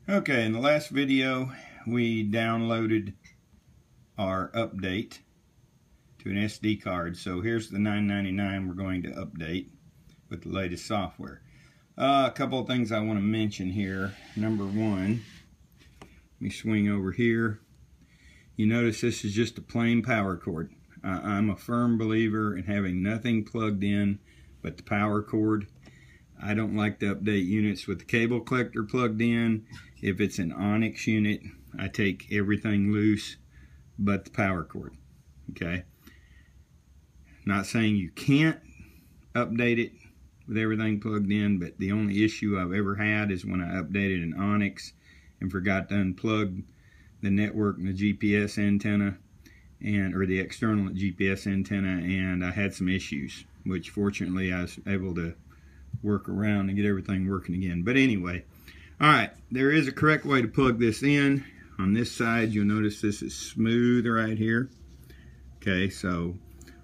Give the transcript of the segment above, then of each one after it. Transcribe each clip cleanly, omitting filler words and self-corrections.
Okay, in the last video we downloaded our update to an SD card. So here's the $9.99 we're going to update with the latest software. A couple of things I want to mention here. Number one, let me swing over here. You notice this is just a plain power cord. I'm a firm believer in having nothing plugged in but the power cord. I don't like to update units with the cable collector plugged in. If it's an Onix unit, I take everything loose but the power cord. Okay? Not saying you can't update it with everything plugged in, but the only issue I've ever had is when I updated an Onix and forgot to unplug the network and the GPS antenna, or the external GPS antenna, and I had some issues, which fortunately I was able to work around and get everything working again. But anyway, alright, there is a correct way to plug this in. On this side, you'll notice this is smooth right here. Okay, so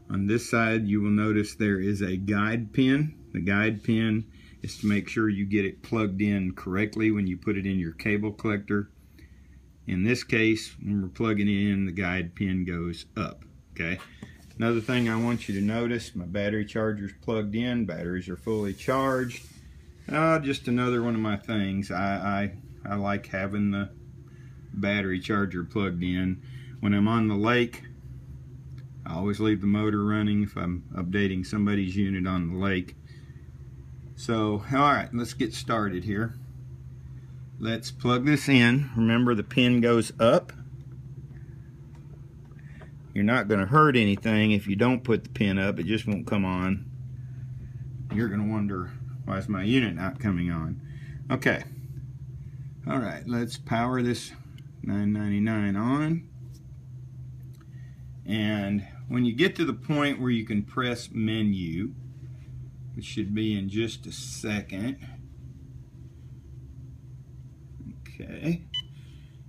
on this side you will notice there is a guide pin. The guide pin is to make sure you get it plugged in correctly when you put it in your cable collector. In this case, when we're plugging it in, the guide pin goes up. Okay. Another thing I want you to notice, my battery charger's plugged in. Batteries are fully charged. Just another one of my things. I like having the battery charger plugged in. When I'm on the lake, I always leave the motor running if I'm updating somebody's unit on the lake. So, alright, let's get started here. Let's plug this in. Remember, the pin goes up. You're not going to hurt anything if you don't put the pin up. It just won't come on. You're going to wonder, why is my unit not coming on? Okay. Alright, let's power this $9.99 on. And when you get to the point where you can press menu, which should be in just a second. Okay.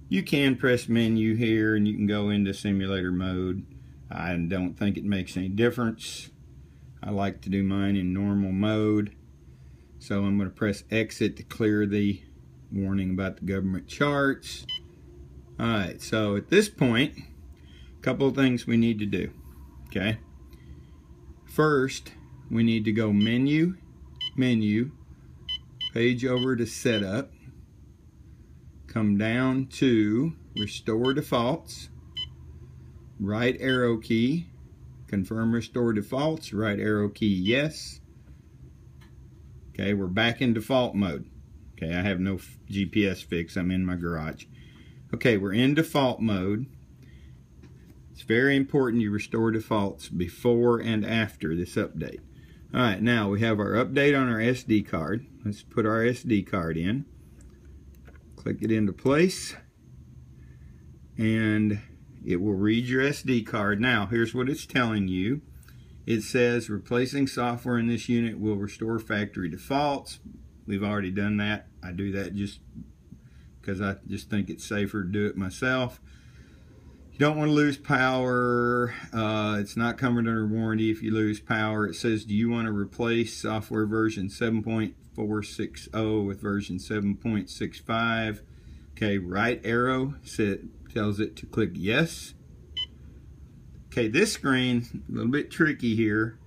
You can press menu here and you can go into simulator mode. I don't think it makes any difference. I like to do mine in normal mode. So I'm going to press exit to clear the warning about the government charts. Alright, so at this point, a couple of things we need to do. Okay. First, we need to go menu, page over to setup. Come down to restore defaults, right arrow key, confirm restore defaults, right arrow key yes. Okay, we're back in default mode. Okay, I have no GPS fix, I'm in my garage. Okay, we're in default mode. It's very important you restore defaults before and after this update. Alright, now we have our update on our SD card. Let's put our SD card in. Click it into place and it will read your SD card. Now here's what it's telling you. It says replacing software in this unit will restore factory defaults. We've already done that. I do that just because I just think it's safer to do it myself. You don't want to lose power. It's not covered under warranty if you lose power. It says, do you want to replace software version 7.460 with version 7.65? Okay, right arrow tells it to click yes. Okay, this screen's a little bit tricky here.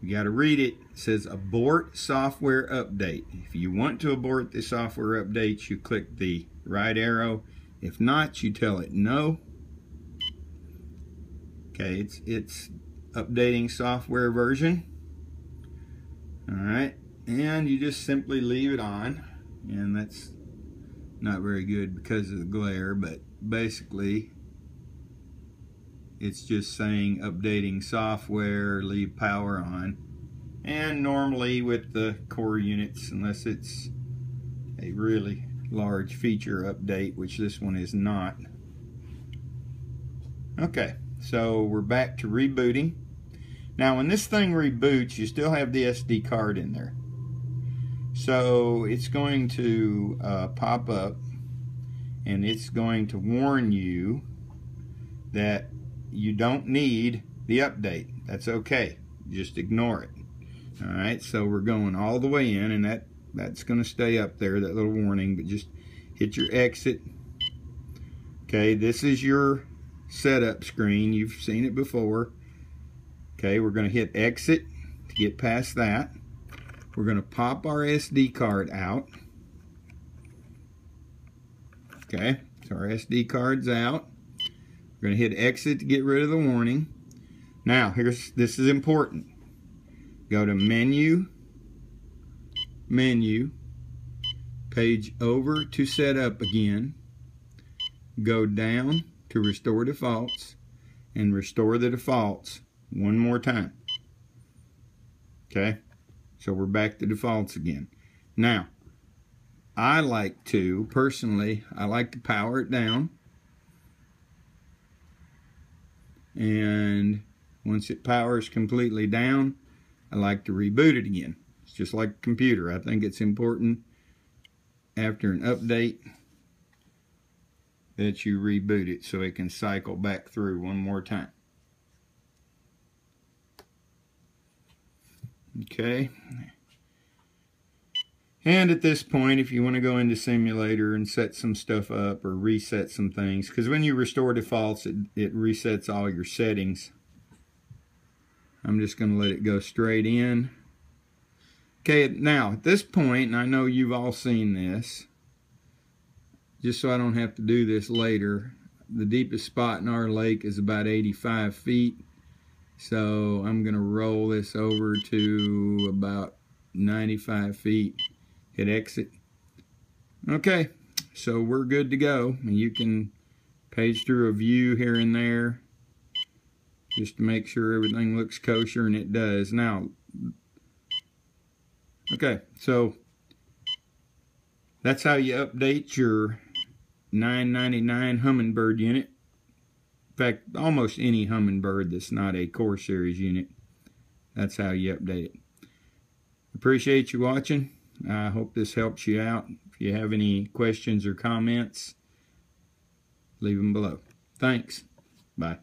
You got to read it. It says abort software update. If you want to abort the software update, you click the right arrow. If not, you tell it no. Okay, it's updating software version. Alright, and you just simply leave it on, and that's not very good because of the glare, but basically it's just saying updating software, leave power on. And normally with the core units, unless it's a really large feature update, which this one is not. Okay. So we're back to rebooting. Now when this thing reboots, you still have the SD card in there. So it's going to pop up and it's going to warn you that you don't need the update. That's okay. Just ignore it. Alright, so we're going all the way in, and that's going to stay up there, that little warning, but just hit your exit. Okay, this is your setup screen. You've seen it before. Okay, we're going to hit exit to get past that. We're going to pop our SD card out. Okay, so our SD card's out. We're going to hit exit to get rid of the warning. Now, this is important. Go to menu, page over to setup again. Go down to restore defaults and restore the defaults one more time. Okay, so we're back to defaults again. Now, personally, I like to power it down. And once it powers completely down, I like to reboot it again. It's just like a computer. I think it's important after an update that you reboot it so it can cycle back through one more time. Okay. And at this point, if you want to go into simulator and set some stuff up or reset some things, because when you restore defaults, it resets all your settings. I'm just going to let it go straight in. Okay, now at this point, and I know you've all seen this, just so I don't have to do this later, the deepest spot in our lake is about 85 feet. So I'm going to roll this over to about 95 feet. Hit exit. Okay, so we're good to go. And you can page through a view here and there just to make sure everything looks kosher, and it does. Now, okay, so that's how you update your 999 Humminbird unit. In fact, almost any Humminbird that's not a Core Series unit, that's how you update it. Appreciate you watching. I hope this helps you out. If you have any questions or comments, leave them below. Thanks. Bye.